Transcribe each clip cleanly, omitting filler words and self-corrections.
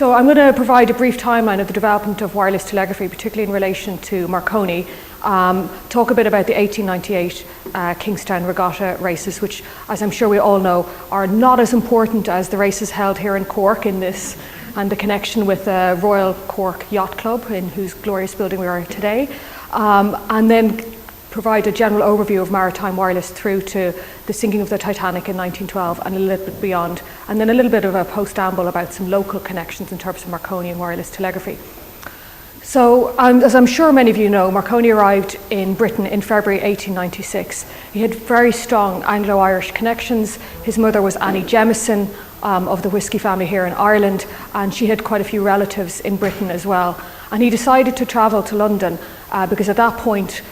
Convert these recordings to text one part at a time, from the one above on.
So I'm going to provide a brief timeline of the development of wireless telegraphy, particularly in relation to Marconi. Talk a bit about the 1898 Kingstown Regatta races, which, as I'm sure we all know, are not as important as the races held here in Cork and the connection with the Royal Cork Yacht Club, in whose glorious building we are today, and then provide a general overview of maritime wireless through to the sinking of the Titanic in 1912 and a little bit beyond, and then a little bit of a post-amble about some local connections in terms of Marconi and wireless telegraphy. So, as I'm sure many of you know, Marconi arrived in Britain in February 1896. He had very strong Anglo-Irish connections. His mother was Annie Jemison of the whisky family here in Ireland, and she had quite a few relatives in Britain as well. And he decided to travel to London because at that point,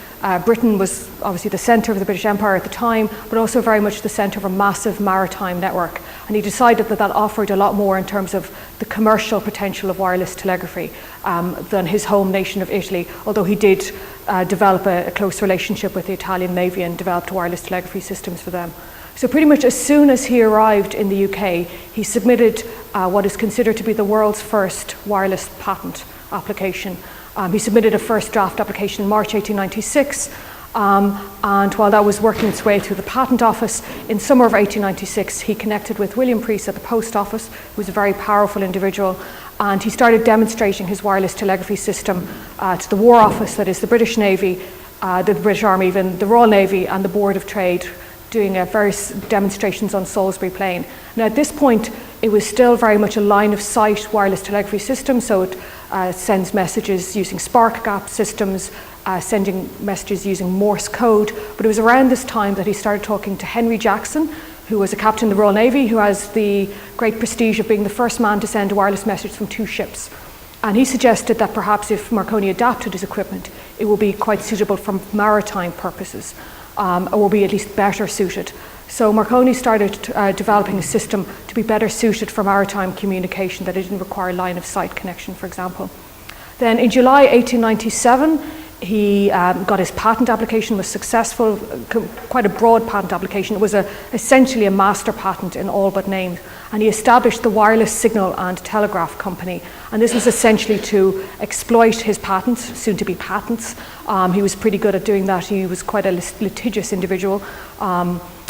Britain was obviously the centre of the British Empire at the time, but also very much the centre of a massive maritime network. And he decided that that offered a lot more in terms of the commercial potential of wireless telegraphy than his home nation of Italy, although he did develop a close relationship with the Italian Navy and developed wireless telegraphy systems for them. So pretty much as soon as he arrived in the UK, he submitted what is considered to be the world's first wireless patent application. He submitted a first draft application in March 1896, and while that was working its way through the patent office, in summer of 1896 he connected with William Preece at the post office, who was a very powerful individual, and he started demonstrating his wireless telegraphy system to the War Office, that is the British Navy, the British Army, even the Royal Navy and the Board of Trade, doing various demonstrations on Salisbury Plain. Now at this point it was still very much a line of sight wireless telegraphy system, so it sends messages using spark gap systems, sending messages using Morse code, but it was around this time that he started talking to Henry Jackson, who was a captain in the Royal Navy, who has the great prestige of being the first man to send a wireless message from 2 ships. And he suggested that perhaps if Marconi adapted his equipment, it would be quite suitable for maritime purposes, or will be at least better suited. So Marconi started developing a system to be better suited for maritime communication, that it didn't require line of sight connection, for example. Then in July 1897, he got his patent application, was successful, quite a broad patent application. It was essentially a master patent in all but name. And he established the Wireless Signal and Telegraph Company. And this was essentially to exploit his patents, soon to be patents. He was pretty good at doing that. He was quite a litigious individual.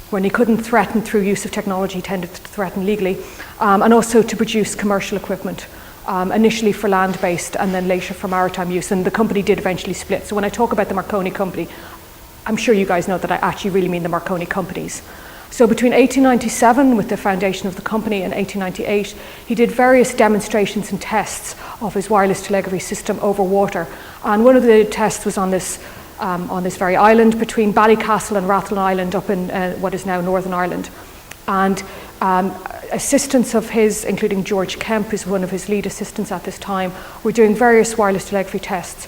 When he couldn't threaten through use of technology, he tended to threaten legally. And also to produce commercial equipment. Initially for land-based and then later for maritime use, and the company did eventually split. So when I talk about the Marconi company, I'm sure you guys know that I actually really mean the Marconi companies. So between 1897, with the foundation of the company, and 1898, he did various demonstrations and tests of his wireless telegraphy system over water. And one of the tests was on this very island between Ballycastle and Rathlin Island up in what is now Northern Ireland. And assistants of his, including George Kemp, who's one of his lead assistants at this time, were doing various wireless telegraphy tests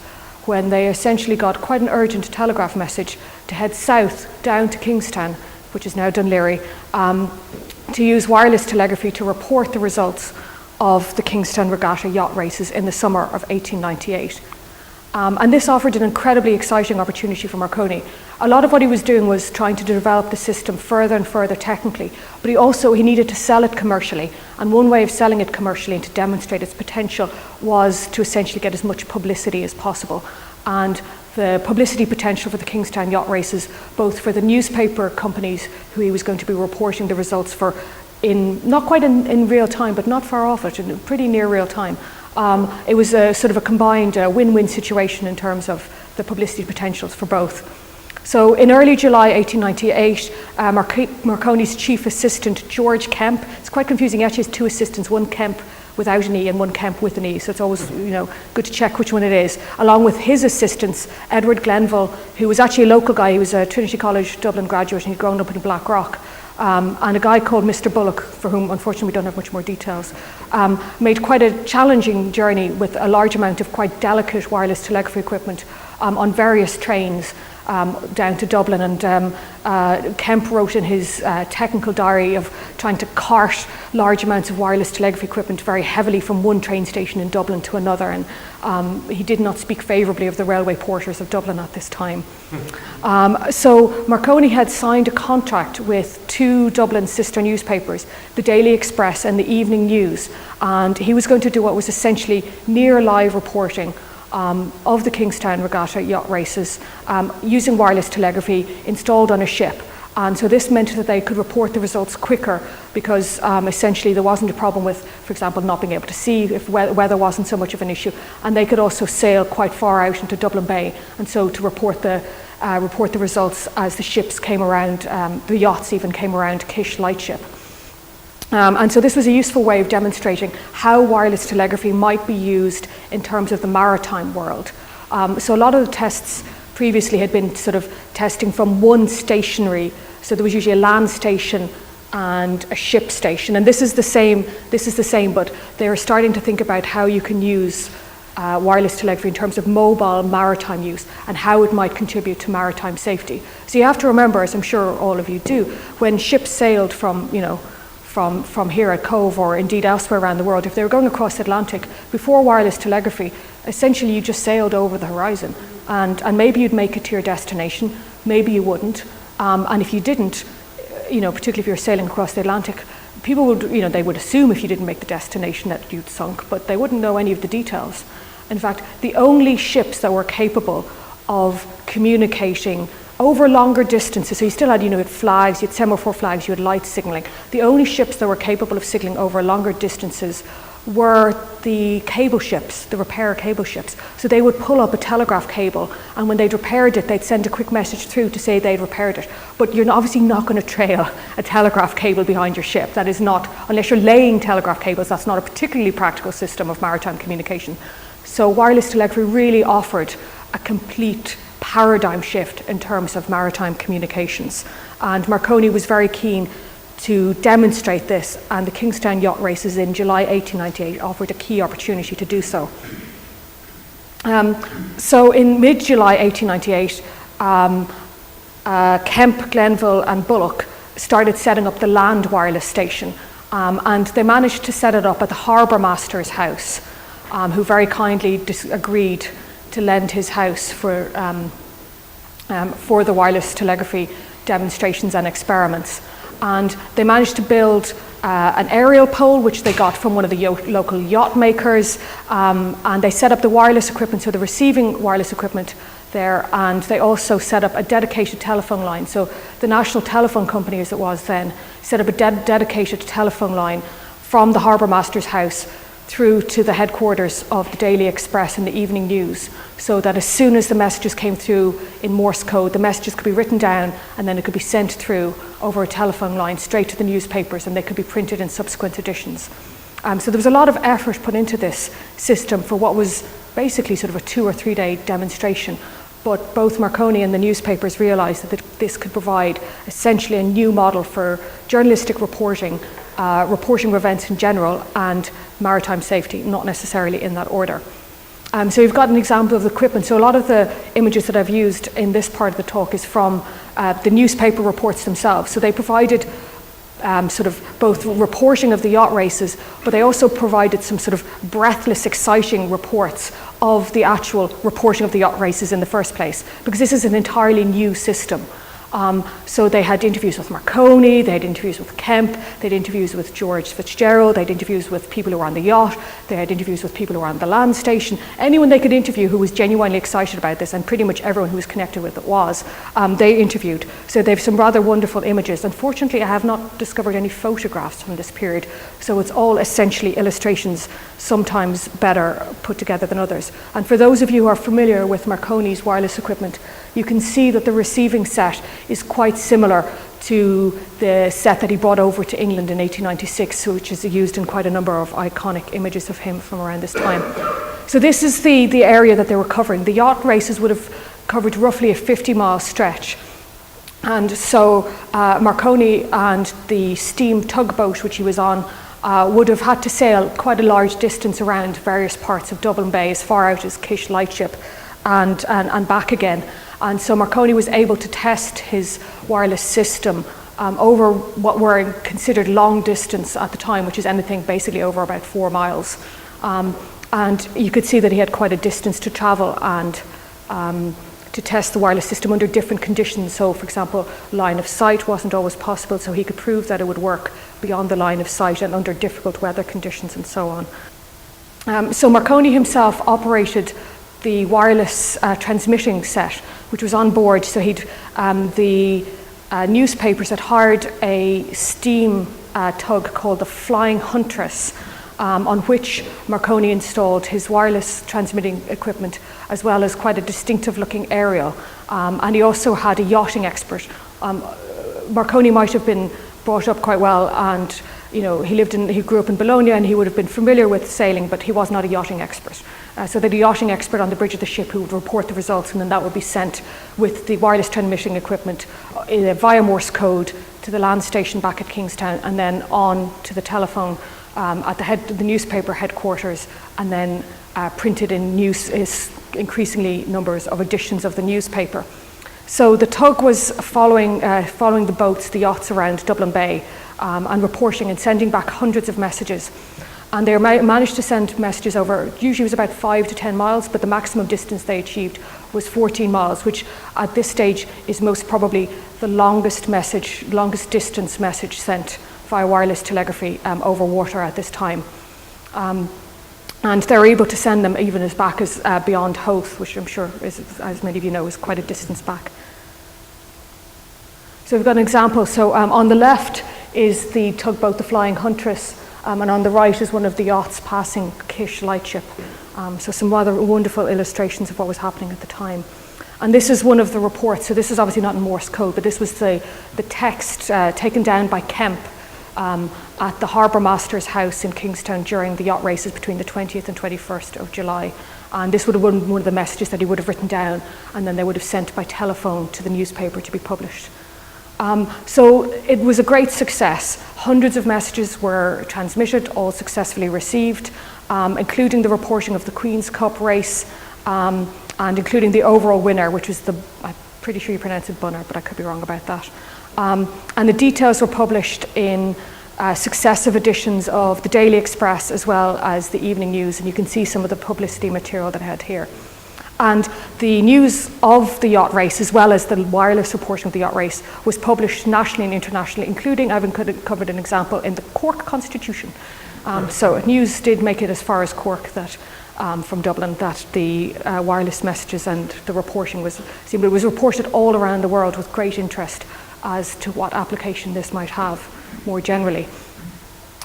when they essentially got quite an urgent telegraph message to head south down to Kingstown, which is now Dunleary, to use wireless telegraphy to report the results of the Kingstown Regatta yacht races in the summer of 1898. And this offered an incredibly exciting opportunity for Marconi. A lot of what he was doing was trying to develop the system further and further technically, but he needed to sell it commercially. And one way of selling it commercially and to demonstrate its potential was to essentially get as much publicity as possible. And the publicity potential for the Kingstown yacht races, both for the newspaper companies who he was going to be reporting the results for not quite in real time, but not far off it, in pretty near real time. It was a sort of a combined win-win situation in terms of the publicity potentials for both. So in early July 1898, Marconi's chief assistant, George Kemp, it's quite confusing, he actually has 2 assistants, one Kemp without an E and one Kemp with an E, so it's always good to check which one it is, along with his assistants, Edward Glenville, who was actually a local guy. He was a Trinity College Dublin graduate and he'd grown up in Blackrock. And a guy called Mr. Bullock, for whom unfortunately we don't have much more details, made quite a challenging journey with a large amount of quite delicate wireless telegraphy equipment on various trains down to Dublin, and Kemp wrote in his technical diary of trying to cart large amounts of wireless telegraphy equipment very heavily from one train station in Dublin to another, and he did not speak favourably of the railway porters of Dublin at this time. So Marconi had signed a contract with two Dublin sister newspapers, the Daily Express and the Evening News, and he was going to do what was essentially near live reporting of the Kingstown Regatta yacht races using wireless telegraphy installed on a ship. And so this meant that they could report the results quicker because essentially there wasn't a problem with, for example, not being able to see if weather wasn't so much of an issue. And they could also sail quite far out into Dublin Bay, and so to report the results as the ships came around, the yachts even came around Kish Lightship. And so this was a useful way of demonstrating how wireless telegraphy might be used in terms of the maritime world. So a lot of the tests previously had been sort of testing from one stationary, so there was usually a land station and a ship station, and this is the same, but they're starting to think about how you can use wireless telegraphy in terms of mobile maritime use and how it might contribute to maritime safety. So you have to remember, as I'm sure all of you do, when ships sailed from here at Cobh or indeed elsewhere around the world, if they were going across the Atlantic, before wireless telegraphy, essentially you just sailed over the horizon, and maybe you'd make it to your destination, maybe you wouldn't, and if you didn't, particularly if you're sailing across the Atlantic, people would, they would assume if you didn't make the destination that you'd sunk, but they wouldn't know any of the details. In fact, the only ships that were capable of communicating over longer distances, so you still had, you had flags, you had semaphore flags, you had light signalling. The only ships that were capable of signalling over longer distances were the cable ships, the repair cable ships. So they would pull up a telegraph cable, and when they'd repaired it, they'd send a quick message through to say they'd repaired it. But you're obviously not going to trail a telegraph cable behind your ship. That is not, unless you're laying telegraph cables, that's not a particularly practical system of maritime communication. So wireless telegraphy really offered a complete paradigm shift in terms of maritime communications. And Marconi was very keen to demonstrate this, and the Kingstown yacht races in July 1898 offered a key opportunity to do so. So in mid-July 1898, Kemp, Glenville and Bullock started setting up the land wireless station, and they managed to set it up at the harbour master's house, who very kindly agreed to lend his house for the wireless telegraphy demonstrations and experiments. And they managed to build an aerial pole, which they got from one of the local yacht makers, and they set up the wireless equipment, so the receiving wireless equipment there, and they also set up a dedicated telephone line. So the National Telephone Company, as it was then, set up a dedicated telephone line from the harbour master's house through to the headquarters of the Daily Express and the Evening News, so that as soon as the messages came through in Morse code, the messages could be written down and then it could be sent through over a telephone line straight to the newspapers, and they could be printed in subsequent editions. So there was a lot of effort put into this system for what was basically sort of a 2 or 3 day demonstration. But both Marconi and the newspapers realised that this could provide essentially a new model for journalistic reporting, reporting of events in general, and maritime safety, not necessarily in that order. So you've got an example of the equipment. So a lot of the images that I've used in this part of the talk is from the newspaper reports themselves. So they provided sort of both reporting of the yacht races, but they also provided some sort of breathless, exciting reports of the actual reporting of the yacht races in the first place, because this is an entirely new system. So they had interviews with Marconi, they had interviews with Kemp, they had interviews with George Fitzgerald, they had interviews with people who were on the yacht, they had interviews with people who were on the land station. Anyone they could interview who was genuinely excited about this, and pretty much everyone who was connected with it was, they interviewed. So they have some rather wonderful images. Unfortunately, I have not discovered any photographs from this period, so it's all essentially illustrations, sometimes better put together than others. And for those of you who are familiar with Marconi's wireless equipment, you can see that the receiving set is quite similar to the set that he brought over to England in 1896, which is used in quite a number of iconic images of him from around this time. So this is the area that they were covering. The yacht races would have covered roughly a 50-mile stretch. And so Marconi and the steam tugboat which he was on would have had to sail quite a large distance around various parts of Dublin Bay, as far out as Kish Lightship. and back again. And so Marconi was able to test his wireless system over what were considered long distance at the time, which is anything basically over about 4 miles. And you could see that he had quite a distance to travel and to test the wireless system under different conditions. So, for example, line of sight wasn't always possible, so he could prove that it would work beyond the line of sight and under difficult weather conditions and so on. So Marconi himself operated the wireless transmitting set, which was on board. So the newspapers had hired a steam tug called the Flying Huntress, on which Marconi installed his wireless transmitting equipment, as well as quite a distinctive looking aerial. And he also had a yachting expert. Marconi might have been brought up quite well, and he grew up in Bologna, and he would have been familiar with sailing, but he was not a yachting expert. So they had a yachting expert on the bridge of the ship who would report the results, and then that would be sent with the wireless transmitting equipment via Morse code to the land station back at Kingstown, and then on to the telephone at the newspaper headquarters, and then printed in increasingly numbers of editions of the newspaper. So the tug was following the boats, the yachts around Dublin Bay, and reporting and sending back hundreds of messages. And they managed to send messages over, usually it was about 5 to 10 miles, but the maximum distance they achieved was 14 miles, which at this stage is most probably the longest distance message sent via wireless telegraphy over water at this time. And they're able to send them even as back as beyond Howth, which I'm sure, as many of you know, is quite a distance back. So we've got an example. So on the left is the tugboat, the Flying Huntress, and on the right is one of the yachts passing Kish lightship. So some rather wonderful illustrations of what was happening at the time. And this is one of the reports. So this is obviously not in Morse code, but this was the text taken down by Kemp at the Harbour Master's house in Kingstown during the yacht races between the 20th and 21st of July. And this would have been one of the messages that he would have written down, and then they would have sent by telephone to the newspaper to be published. So it was a great success. Hundreds of messages were transmitted, all successfully received, including the reporting of the Queen's Cup race, and including the overall winner, which was I'm pretty sure you pronounce it Bunner, but I could be wrong about that. And the details were published in successive editions of the Daily Express as well as the Evening News, and you can see some of the publicity material that I had here. And the news of the yacht race, as well as the wireless reporting of the yacht race, was published nationally and internationally, including, I've covered an example, in the Cork Constitution. So news did make it as far as Cork from Dublin, that the wireless messages and the reporting was reported all around the world with great interest as to what application this might have more generally.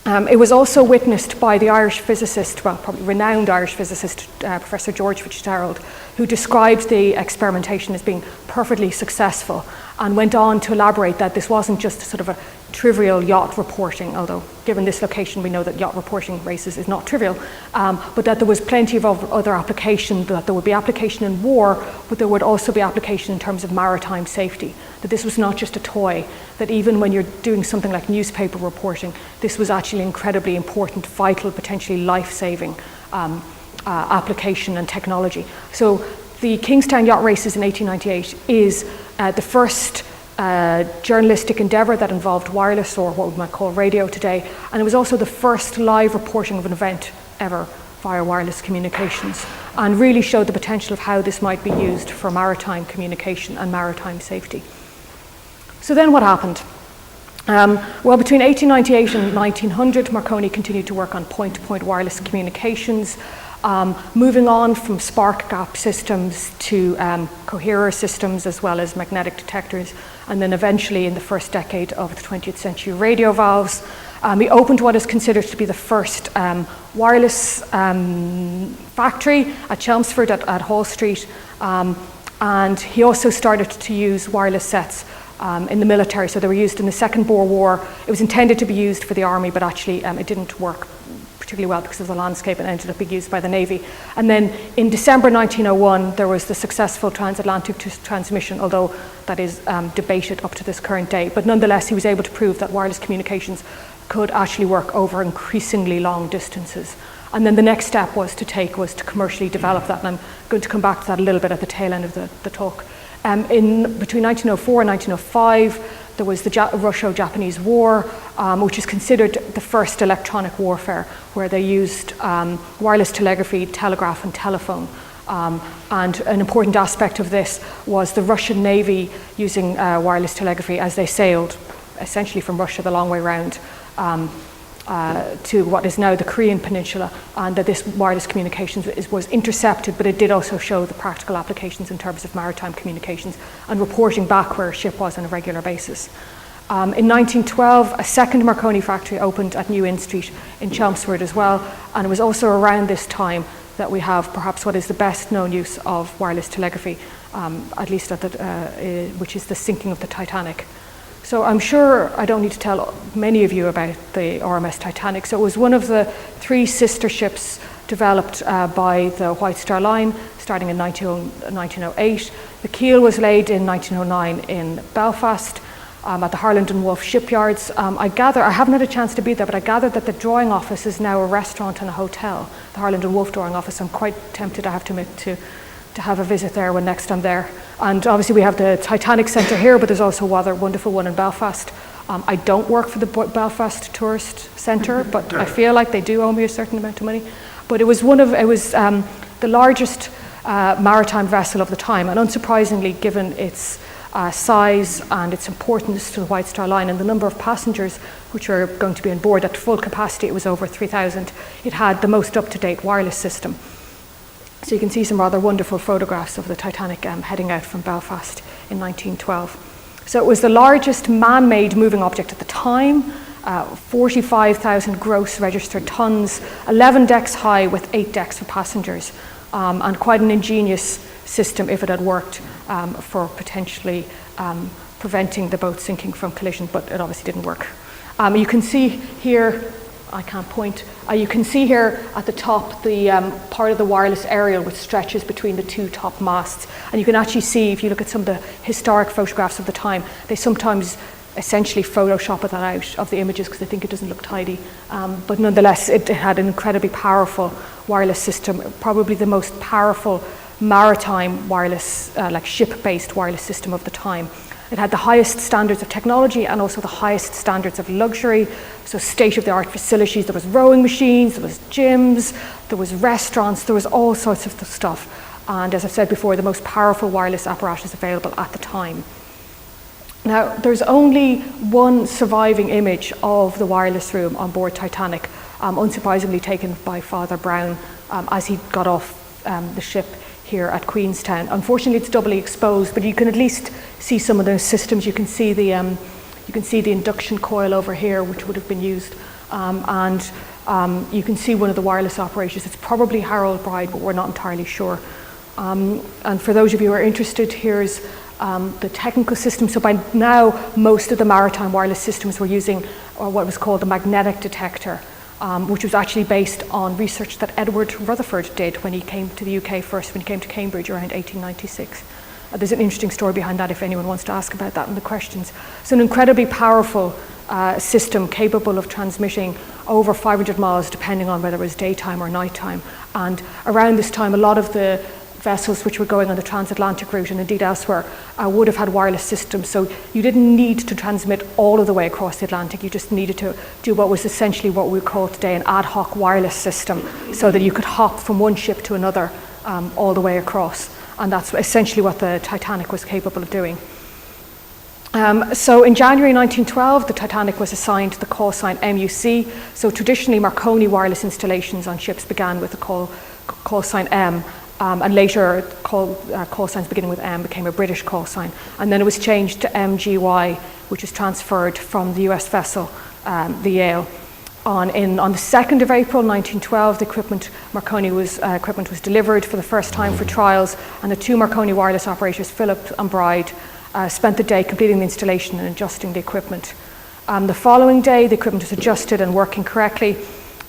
It was also witnessed by the Irish physicist, well, probably renowned Irish physicist, Professor George Fitzgerald, who described the experimentation as being perfectly successful, and went on to elaborate that this wasn't just sort of a trivial yacht reporting, although given this location we know that yacht reporting races is not trivial, but that there was plenty of other application, that there would be application in war, but there would also be application in terms of maritime safety, that this was not just a toy, that even when you're doing something like newspaper reporting, this was actually incredibly important, vital, potentially life-saving application and technology. So the Kingstown yacht races in 1898 is the first journalistic endeavour that involved wireless, or what we might call radio today, and it was also the first live reporting of an event ever via wireless communications, and really showed the potential of how this might be used for maritime communication and maritime safety. So then what happened? Well, between 1898 and 1900, Marconi continued to work on point-to-point wireless communications, moving on from spark gap systems to coherer systems, as well as magnetic detectors, and then eventually in the first decade of the 20th century, radio valves. He opened what is considered to be the first wireless factory at Chelmsford at Hall Street, and he also started to use wireless sets in the military. So they were used in the Second Boer War. It was intended to be used for the army, but actually it didn't work particularly well because of the landscape, and ended up being used by the Navy. And then in December 1901, there was the successful transatlantic transmission, although that is debated up to this current day. But nonetheless, he was able to prove that wireless communications could actually work over increasingly long distances. And then the next step was to commercially develop that, and I'm going to come back to that a little bit at the tail end of the talk. Between 1904 and 1905, there was the Russo-Japanese War, which is considered the first electronic warfare, where they used wireless telegraphy, telegraph, and telephone. And an important aspect of this was the Russian Navy using wireless telegraphy as they sailed, essentially from Russia the long way round, to what is now the Korean Peninsula, and that this wireless communications was intercepted, but it did also show the practical applications in terms of maritime communications and reporting back where a ship was on a regular basis. In 1912, a second Marconi factory opened at New Inn Street in Chelmsford as well, and it was also around this time that we have perhaps what is the best known use of wireless telegraphy, at least which is the sinking of the Titanic. So I'm sure I don't need to tell many of you about the RMS Titanic. So it was one of the 3 sister ships developed by the White Star Line starting in 1908. The keel was laid in 1909 in Belfast at the Harland and Wolff shipyards. I haven't had a chance to be there, but I gather that the drawing office is now a restaurant and a hotel, the Harland and Wolff drawing office. I'm quite tempted, I have to admit, to have a visit there when next I'm there. And obviously we have the Titanic Centre here, but there's also a wonderful one in Belfast. I don't work for the Belfast Tourist Centre, but I feel like they do owe me a certain amount of money. But it was the largest maritime vessel of the time, and unsurprisingly, given its size and its importance to the White Star Line and the number of passengers which were going to be on board at full capacity, it was over 3,000. It had the most up-to-date wireless system. So you can see some rather wonderful photographs of the Titanic heading out from Belfast in 1912. So it was the largest man-made moving object at the time, 45,000 gross registered tons, 11 decks high with 8 decks for passengers, and quite an ingenious system if it had worked for potentially preventing the boat sinking from collision, but it obviously didn't work. You can see here, I can't point, you can see here at the top the part of the wireless aerial which stretches between the 2 top masts, and you can actually see, if you look at some of the historic photographs of the time, they sometimes essentially Photoshop that out of the images because they think it doesn't look tidy, but nonetheless it had an incredibly powerful wireless system, probably the most powerful maritime wireless, like ship-based wireless system of the time. It had the highest standards of technology and also the highest standards of luxury, so state-of-the-art facilities. There was rowing machines, there was gyms, there was restaurants, there was all sorts of stuff. And as I've said before, the most powerful wireless apparatus available at the time. Now, there's only one surviving image of the wireless room on board Titanic, unsurprisingly taken by Father Brown as he got off the ship here at Queenstown. Unfortunately, it's doubly exposed, but you can at least see some of the systems. You can see the induction coil over here, which would have been used, and you can see one of the wireless operators. It's probably Harold Bride, but we're not entirely sure. And for those of you who are interested, here's the technical system. So by now, most of the maritime wireless systems were using what was called the magnetic detector, which was actually based on research that Edward Rutherford did when he came to the UK first, when he came to Cambridge around 1896. There's an interesting story behind that if anyone wants to ask about that in the questions. So an incredibly powerful system capable of transmitting over 500 miles depending on whether it was daytime or nighttime. And around this time, a lot of the vessels which were going on the transatlantic route and indeed elsewhere would have had wireless systems. So you didn't need to transmit all of the way across the Atlantic. You just needed to do what was essentially what we call today an ad hoc wireless system, so that you could hop from one ship to another all the way across. And that's essentially what the Titanic was capable of doing. So in January 1912, the Titanic was assigned the call sign MUC. So traditionally, Marconi wireless installations on ships began with the call sign M. And later, call signs beginning with M became a British call sign. And then it was changed to MGY, which was transferred from the US vessel, the Yale. On the 2nd of April 1912, the equipment was delivered for the first time for trials, and the 2 Marconi wireless operators, Philip and Bride, spent the day completing the installation and adjusting the equipment. The following day, the equipment was adjusted and working correctly,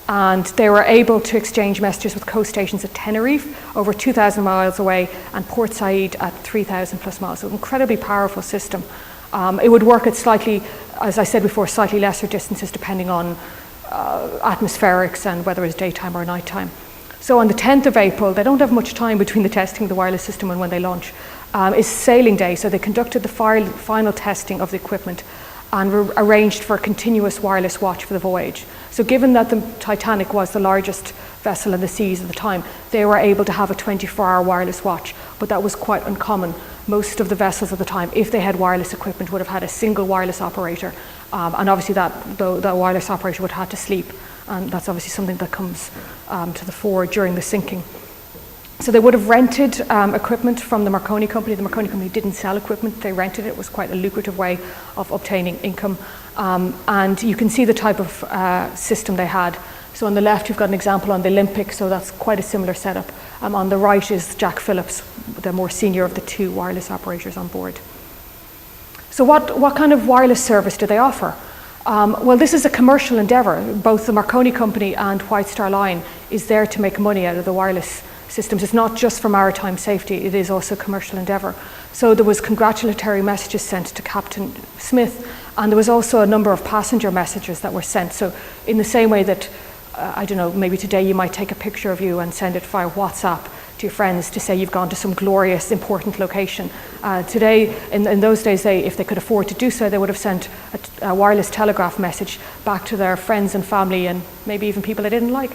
and they were able to exchange messages with coast stations at Tenerife, over 2,000 miles away, and Port Said at 3,000 plus miles. So an incredibly powerful system. It would work at slightly, as I said before, slightly lesser distances depending on atmospherics and whether it's daytime or nighttime. So on the 10th of April, they don't have much time between the testing of the wireless system and when they launch, is sailing day. So they conducted the final testing of the equipment and arranged for a continuous wireless watch for the voyage. So given that the Titanic was the largest vessel in the seas at the time, they were able to have a 24-hour wireless watch, but that was quite uncommon. Most of the vessels at the time, if they had wireless equipment, would have had a single wireless operator, and obviously that wireless operator would have had to sleep, and that's obviously something that comes to the fore during the sinking. So they would have rented equipment from the Marconi company. The Marconi company didn't sell equipment, they rented it. It was quite a lucrative way of obtaining income. And you can see the type of system they had. So on the left, you've got an example on the Olympic, so that's quite a similar setup. On the right is Jack Phillips, the more senior of the two wireless operators on board. So what kind of wireless service do they offer? Well, this is a commercial endeavour. Both the Marconi company and White Star Line is there to make money out of the wireless systems. It's not just for maritime safety, it is also a commercial endeavour. So there was congratulatory messages sent to Captain Smith, and there was also a number of passenger messages that were sent. So in the same way that, I don't know, maybe today you might take a picture of you and send it via WhatsApp to your friends to say you've gone to some glorious, important location. Today, in those days, if they could afford to do so, they would have sent a wireless telegraph message back to their friends and family, and maybe even people they didn't like,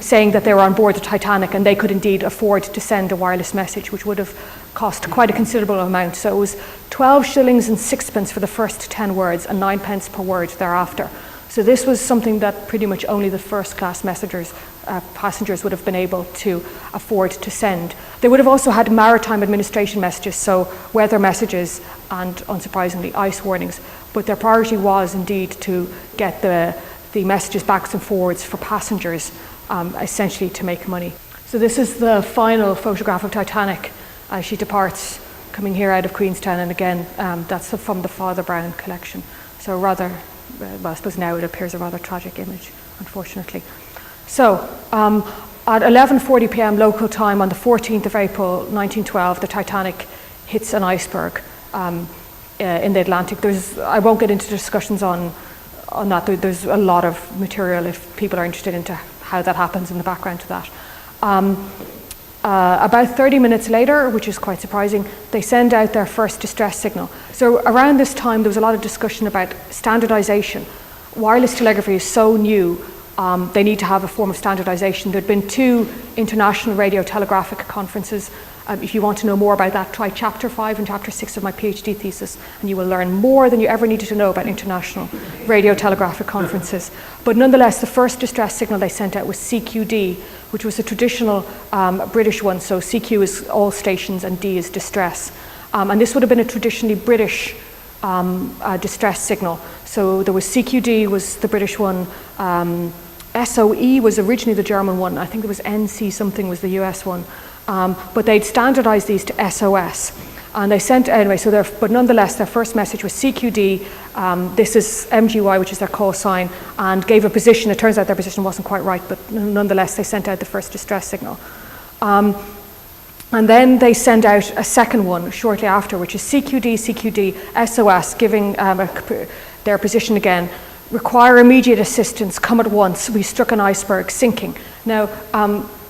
saying that they were on board the Titanic and they could indeed afford to send a wireless message, which would have cost quite a considerable amount. So it was 12 shillings and sixpence for the first 10 words and 9 pence per word thereafter. So this was something that pretty much only the first-class passengers would have been able to afford to send. They would have also had maritime administration messages, so weather messages and, unsurprisingly, ice warnings. But their priority was indeed to get the messages backwards and forwards for passengers, essentially to make money. So this is the final photograph of Titanic as she departs, coming here out of Queenstown, and again, that's from the Father Brown collection. So rather, well, I suppose now it appears a rather tragic image, unfortunately. So, at 11:40 p.m. local time on the 14th of April 1912, the Titanic hits an iceberg in the Atlantic. I won't get into discussions on that. There's a lot of material if people are interested into how that happens in the background to that. About 30 minutes later, which is quite surprising, they send out their first distress signal. So around this time, there was a lot of discussion about standardization. Wireless telegraphy is so new, they need to have a form of standardization. There'd been 2 international radio telegraphic conferences. If you want to know more about that, try chapter 5 and chapter 6 of my PhD thesis, and you will learn more than you ever needed to know about international radio telegraphic conferences. But nonetheless, the first distress signal they sent out was CQD, which was a traditional British one. So CQ is all stations and D is distress. And this would have been a traditionally British distress signal. So there was CQD was the British one, SOE was originally the German one, I think there was NC something was the US one. But they'd standardized these to SOS. And they sent, anyway, but nonetheless, their first message was CQD, this is MGY, which is their call sign, and gave a position. It turns out their position wasn't quite right, but nonetheless, they sent out the first distress signal. And then they send out a second one shortly after, which is CQD, SOS, giving their position again. Require immediate assistance, come at once, we struck an iceberg, sinking. Now,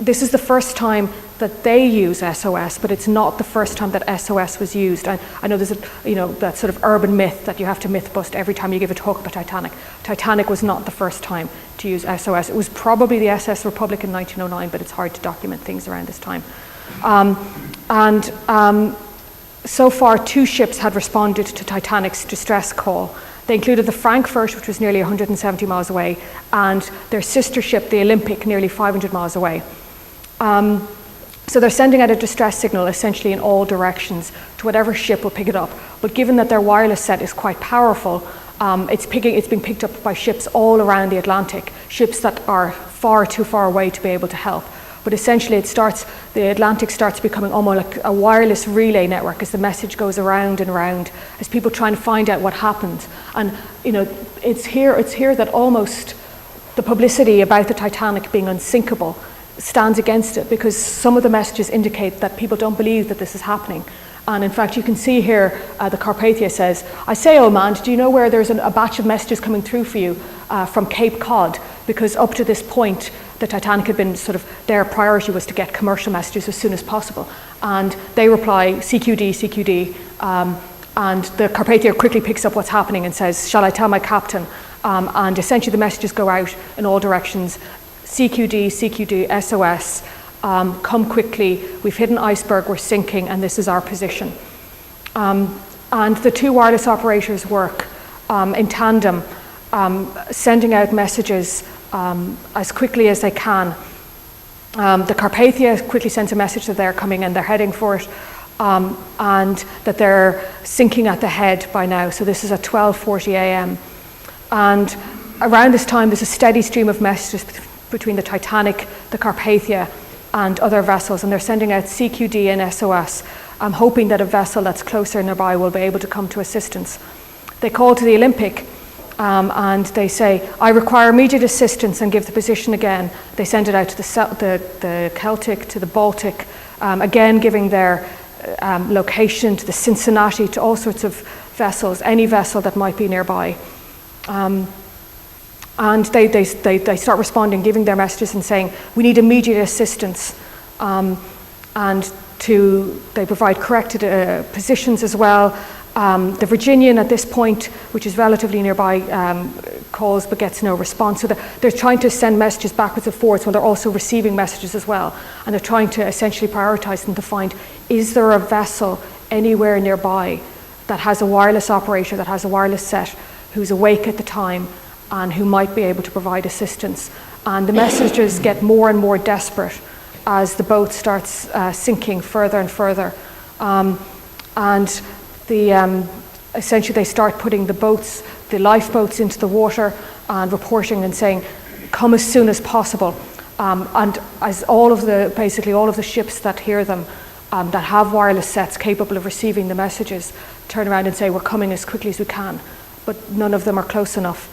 this is the first time that they use SOS, but it's not the first time that SOS was used. I know there's that sort of urban myth that you have to myth bust every time you give a talk about Titanic. Titanic was not the first time to use SOS. It was probably the SS Republic in 1909, but it's hard to document things around this time. So far, 2 ships had responded to Titanic's distress call. They included the Frankfurt, which was nearly 170 miles away, and their sister ship, the Olympic, nearly 500 miles away. So they're sending out a distress signal essentially in all directions to whatever ship will pick it up. But given that their wireless set is quite powerful, it's being picked up by ships all around the Atlantic, ships that are far too far away to be able to help. But essentially the Atlantic starts becoming almost like a wireless relay network as the message goes around and around, as people try and find out what happened. And it's here that almost the publicity about the Titanic being unsinkable stands against it, because some of the messages indicate that people don't believe that this is happening. And in fact, you can see here, the Carpathia says, "I say, old man, do you know where there's a batch of messages coming through for you from Cape Cod?" Because up to this point, the Titanic had been sort of, their priority was to get commercial messages as soon as possible. And they reply, "CQD, CQD." And the Carpathia quickly picks up what's happening and says, "Shall I tell my captain?" And essentially the messages go out in all directions. "CQD, CQD, SOS. Come quickly, we've hit an iceberg, we're sinking, and this is our position." And the two wireless operators work in tandem, sending out messages as quickly as they can. The Carpathia quickly sends a message that they're coming and they're heading for it, and that they're sinking at the head by now. So this is at 12:40 a.m. And around this time, there's a steady stream of messages between the Titanic, the Carpathia, and other vessels, and they're sending out CQD and SOS, hoping that a vessel that's closer nearby will be able to come to assistance. They call to the Olympic, and they say, "I require immediate assistance," and give the position again. They send it out to the Celtic, to the Baltic, again giving their location, to the Cincinnati, to all sorts of vessels, any vessel that might be nearby. And they start responding, giving their messages and saying, "We need immediate assistance." And they provide corrected positions as well. The Virginian at this point, which is relatively nearby, calls but gets no response. So they're trying to send messages backwards and forwards while they're also receiving messages as well. And they're trying to essentially prioritize them to find, is there a vessel anywhere nearby that has a wireless operator, that has a wireless set, who's awake at the time, and who might be able to provide assistance. And the messages get more and more desperate as the boat starts sinking further and further. And essentially they start putting the lifeboats into the water and reporting and saying, "Come as soon as possible." And as basically all of the ships that hear them, that have wireless sets capable of receiving the messages, turn around and say, "We're coming as quickly as we can." But none of them are close enough.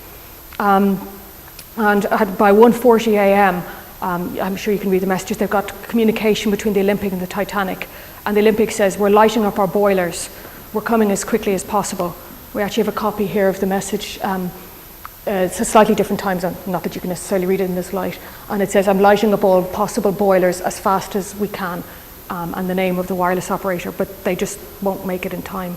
And by 1:40 a.m., I'm sure you can read the messages, they've got communication between the Olympic and the Titanic. And the Olympic says, "We're lighting up our boilers. We're coming as quickly as possible." We actually have a copy here of the message. It's a slightly different time zone, not that you can necessarily read it in this light. And it says, "I'm lighting up all possible boilers as fast as we can," and the name of the wireless operator, but they just won't make it in time.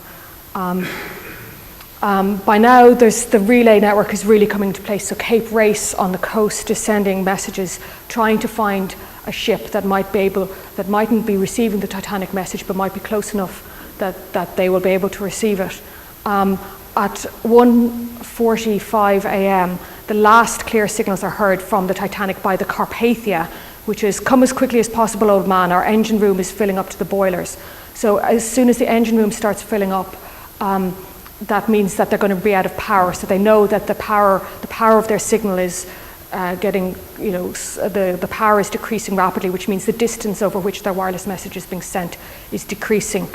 By now, the relay network is really coming into place. So Cape Race on the coast is sending messages, trying to find a ship that mightn't be receiving the Titanic message, but might be close enough that they will be able to receive it. At 1:45 a.m., the last clear signals are heard from the Titanic by the Carpathia, which is, "Come as quickly as possible, old man. Our engine room is filling up to the boilers." So as soon as the engine room starts filling up, that means that they're going to be out of power. So they know that the power of their signal is the power is decreasing rapidly, which means the distance over which their wireless message is being sent is decreasing.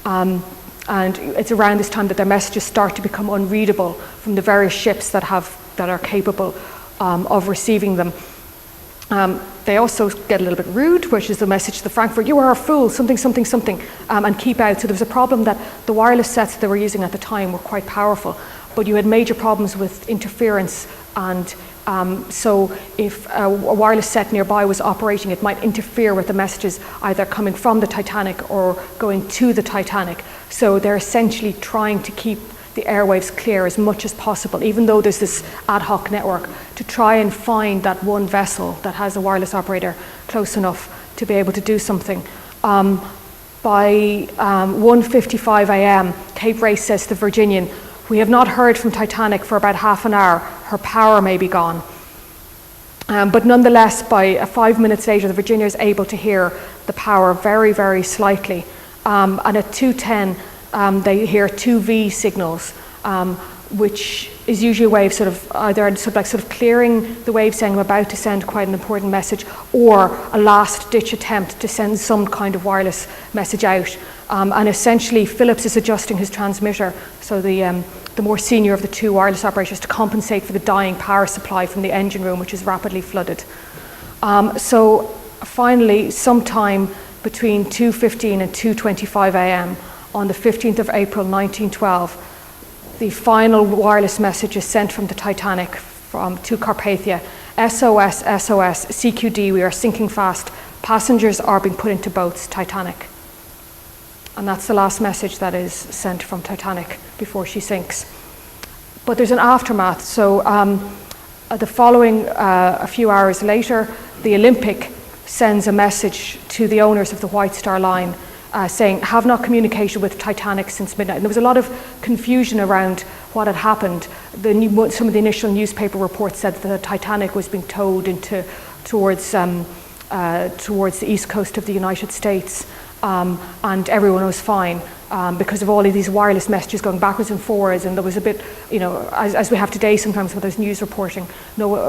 And it's around this time that their messages start to become unreadable from the various ships that are capable of receiving them. They also get a little bit rude, which is the message to the Frankfurt, "You are a fool, something, something, something," and keep out. So there was a problem that the wireless sets they were using at the time were quite powerful, but you had major problems with interference. And so if a wireless set nearby was operating, it might interfere with the messages either coming from the Titanic or going to the Titanic. So they're essentially trying to keep the airwaves clear as much as possible, even though there's this ad hoc network, to try and find that one vessel that has a wireless operator close enough to be able to do something. By 1:55 a.m., Cape Race says to the Virginian, "We have not heard from Titanic for about half an hour. Her power may be gone." But nonetheless, by 5 minutes later, the Virginia is able to hear the power very, very slightly. And at 2:10, they hear 2V signals, which is usually a way of either clearing the wave, saying I'm about to send quite an important message, or a last ditch attempt to send some kind of wireless message out. And essentially Phillips is adjusting his transmitter, so the more senior of the two wireless operators, to compensate for the dying power supply from the engine room, which is rapidly flooded. So finally, sometime between 2:15 and 2:25 a.m., on the 15th of April 1912, the final wireless message is sent from the Titanic to Carpathia. SOS, SOS, CQD, we are sinking fast. Passengers are being put into boats, Titanic. And that's the last message that is sent from Titanic before she sinks. But there's an aftermath. So the following, a few hours later, the Olympic sends a message to the owners of the White Star Line saying, have not communicated with Titanic since midnight. And there was a lot of confusion around what had happened. Some of the initial newspaper reports said that the Titanic was being towed towards the east coast of the United States, and everyone was fine because of all of these wireless messages going backwards and forwards. And there was a bit, as we have today sometimes when there's news reporting,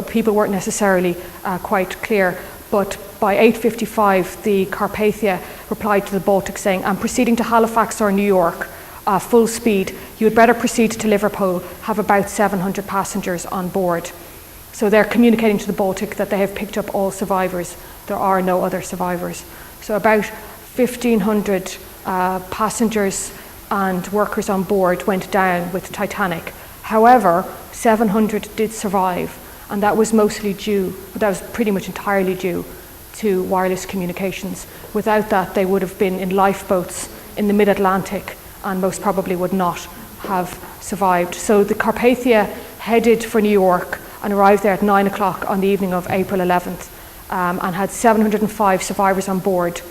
people weren't necessarily quite clear. But by 8:55, the Carpathia replied to the Baltic saying, I'm proceeding to Halifax or New York, full speed. You had better proceed to Liverpool, have about 700 passengers on board. So they're communicating to the Baltic that they have picked up all survivors. There are no other survivors. So about 1,500 passengers and workers on board went down with Titanic. However, 700 did survive. And that was pretty much entirely due to wireless communications. Without that, they would have been in lifeboats in the mid-Atlantic and most probably would not have survived. So the Carpathia headed for New York and arrived there at 9 o'clock on the evening of April 11th and had 705 survivors on board,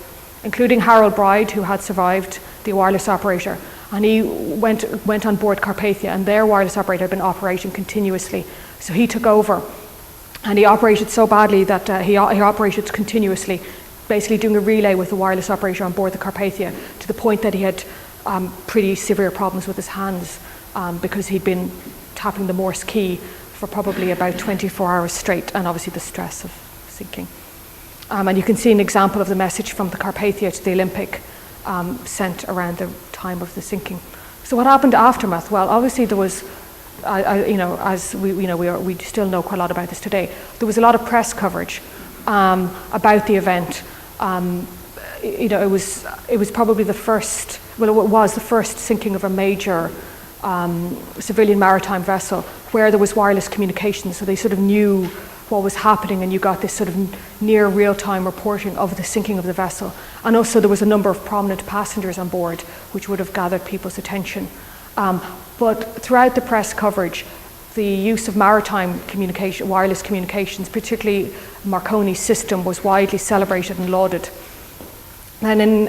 including Harold Bride, who had survived, the wireless operator. And he went on board Carpathia, and their wireless operator had been operating continuously. So he took over, and he operated so badly that he operated continuously, basically doing a relay with the wireless operator on board the Carpathia, to the point that he had pretty severe problems with his hands because he'd been tapping the Morse key for probably about 24 hours straight, and obviously the stress of sinking. And you can see an example of the message from the Carpathia to the Olympic sent around the time of the sinking. So what happened aftermath? Well, obviously there was, as we still know quite a lot about this today. There was a lot of press coverage about the event. It was probably the first. Well, it was the first sinking of a major civilian maritime vessel where there was wireless communication. So they sort of knew what was happening, and you got this sort of near real-time reporting of the sinking of the vessel. And also there was a number of prominent passengers on board, which would have gathered people's attention. But throughout the press coverage, the use of maritime communication, wireless communications, particularly Marconi's system, was widely celebrated and lauded. And in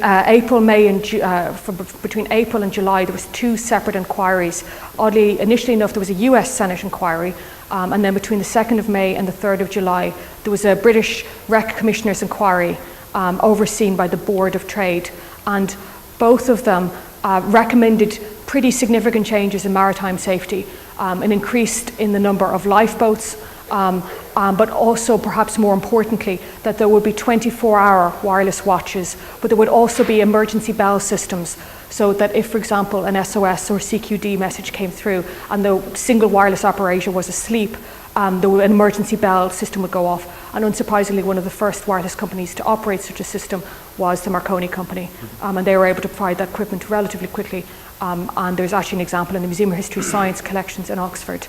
between April and July, there was 2 separate inquiries. Oddly, initially enough, there was a US Senate inquiry, and then between the 2nd of May and the 3rd of July, there was a British Rec Commissioner's inquiry overseen by the Board of Trade. And both of them recommended pretty significant changes in maritime safety, an increase in the number of lifeboats, but also, perhaps more importantly, that there would be 24-hour wireless watches, but there would also be emergency bell systems, so that if, for example, an SOS or CQD message came through and the single wireless operator was asleep, an emergency bell system would go off. And unsurprisingly, one of the first wireless companies to operate such a system was the Marconi Company, and they were able to provide that equipment relatively quickly. And there's actually an example in the Museum of History Science collections in Oxford.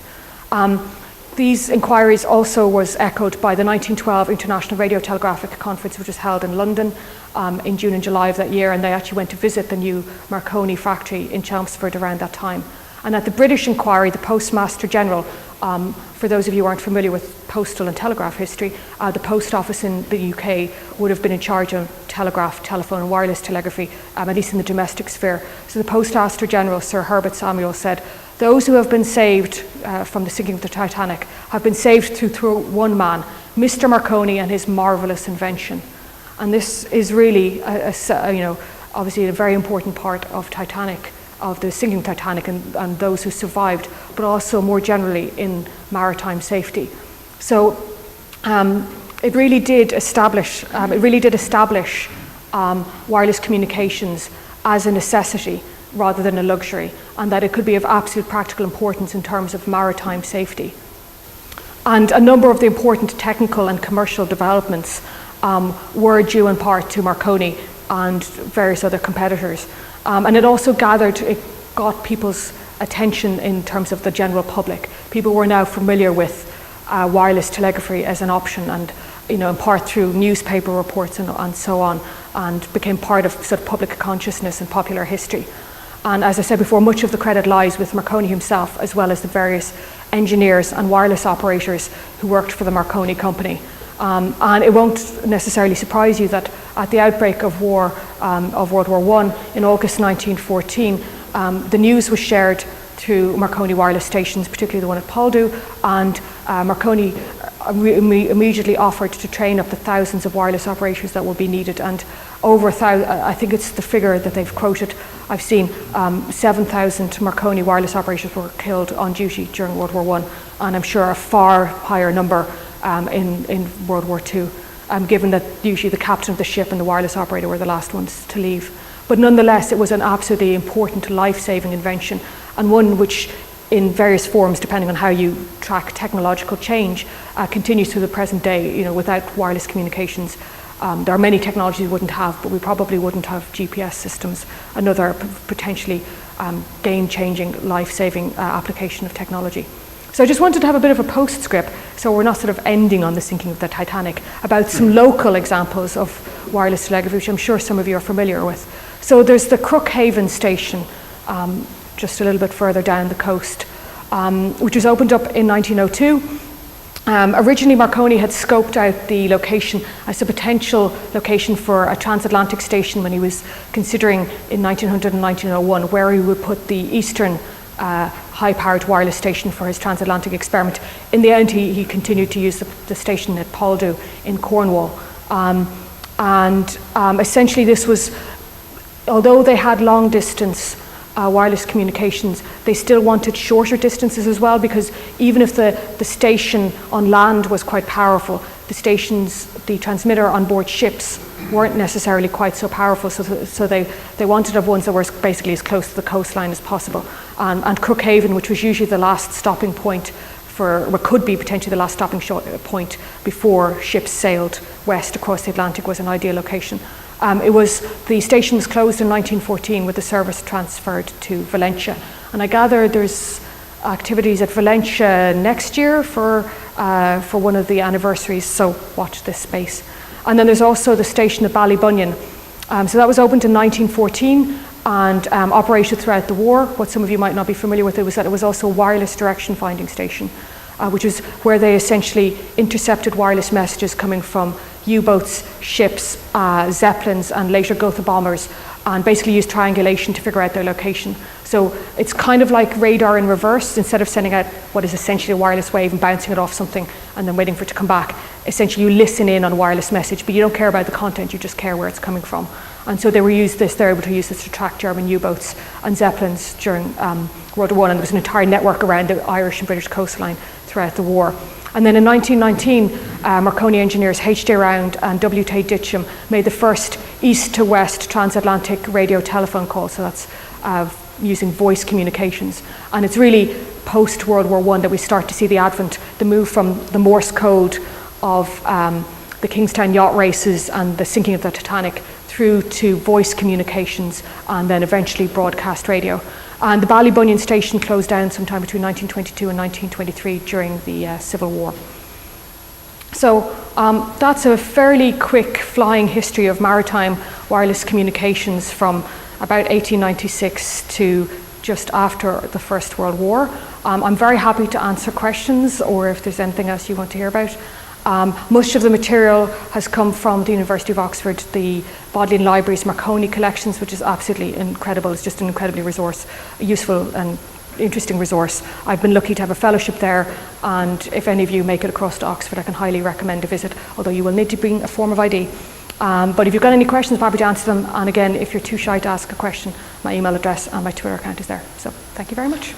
These inquiries also was echoed by the 1912 International Radio Telegraphic Conference, which was held in London in June and July of that year, and they actually went to visit the new Marconi factory in Chelmsford around that time. And at the British inquiry, the Postmaster General, for those of you who aren't familiar with postal and telegraph history, the post office in the UK would have been in charge of telegraph, telephone and wireless telegraphy, at least in the domestic sphere. So the Postmaster General, Sir Herbert Samuel, said, "Those who have been saved from the sinking of the Titanic have been saved through one man, Mr. Marconi and his marvellous invention." And this is really, obviously a very important part of Titanic, of the sinking Titanic and those who survived, but also more generally in maritime safety. So it really did establish wireless communications as a necessity rather than a luxury, and that it could be of absolute practical importance in terms of maritime safety. And a number of the important technical and commercial developments were due in part to Marconi and various other competitors. And it got people's attention in terms of the general public. People were now familiar with wireless telegraphy as an option, and in part through newspaper reports and so on, and became part of sort of public consciousness and popular history. And as I said before, much of the credit lies with Marconi himself, as well as the various engineers and wireless operators who worked for the Marconi company. And it won't necessarily surprise you that at the outbreak of World War I in August 1914, the news was shared through Marconi wireless stations, particularly the one at Poldhu, and Marconi immediately offered to train up the thousands of wireless operators that will be needed. And over 1,000, I think it's the figure that they've quoted, I've seen 7,000 Marconi wireless operators were killed on duty during World War I, and I'm sure a far higher number in World War II, given that usually the captain of the ship and the wireless operator were the last ones to leave. But nonetheless, it was an absolutely important life-saving invention, and one which in various forms, depending on how you track technological change, continues to the present day. Without wireless communications, there are many technologies we wouldn't have, but we probably wouldn't have GPS systems, another potentially game-changing, life-saving application of technology. So I just wanted to have a bit of a postscript, so we're not sort of ending on the sinking of the Titanic, about some local examples of wireless telegraphy, which I'm sure some of you are familiar with. So there's the Crookhaven station, just a little bit further down the coast, which was opened up in 1902. Originally, Marconi had scoped out the location as a potential location for a transatlantic station when he was considering in 1900 and 1901 where he would put the eastern high-powered wireless station for his transatlantic experiment. In the end, he continued to use the station at Poldhu in Cornwall. Essentially this was, although they had long-distance wireless communications, they still wanted shorter distances as well, because even if the station on land was quite powerful, the transmitter on board ships weren't necessarily quite so powerful, so they wanted to have ones that were basically as close to the coastline as possible. And Crookhaven, which was usually the last stopping point could be potentially the last stopping point before ships sailed west across the Atlantic, was an ideal location. The station was closed in 1914 with the service transferred to Valencia. And I gather there's activities at Valencia next year for one of the anniversaries, so watch this space. And then there's also the station at Ballybunion. So that was opened in 1914 and operated throughout the war. What some of you might not be familiar with was that it was also a wireless direction finding station, which is where they essentially intercepted wireless messages coming from U-boats, ships, Zeppelins, and later Gotha bombers, and basically used triangulation to figure out their location. So it's kind of like radar in reverse. Instead of sending out what is essentially a wireless wave and bouncing it off something and then waiting for it to come back, essentially you listen in on a wireless message, but you don't care about the content, you just care where it's coming from. And so they're able to use this to track German U-boats and Zeppelins during World War I, and there was an entire network around the Irish and British coastline throughout the war. And then in 1919, Marconi engineers H.J. Round and W.T. Ditcham made the first east to west transatlantic radio telephone call, so that's using voice communications. And it's really post-World War I that we start to see the move from the Morse code of the Kingstown yacht races and the sinking of the Titanic through to voice communications and then eventually broadcast radio. And the Ballybunion station closed down sometime between 1922 and 1923 during the Civil War. So that's a fairly quick flying history of maritime wireless communications from about 1896 to just after the First World War. I'm very happy to answer questions or if there's anything else you want to hear about. Most of the material has come from the University of Oxford, the Bodleian Library's Marconi collections, which is absolutely incredible. It's just an incredibly useful and interesting resource. I've been lucky to have a fellowship there, and if any of you make it across to Oxford, I can highly recommend a visit, although you will need to bring a form of ID. But if you've got any questions, I'm happy to answer them. And again, if you're too shy to ask a question, my email address and my Twitter account is there. So thank you very much.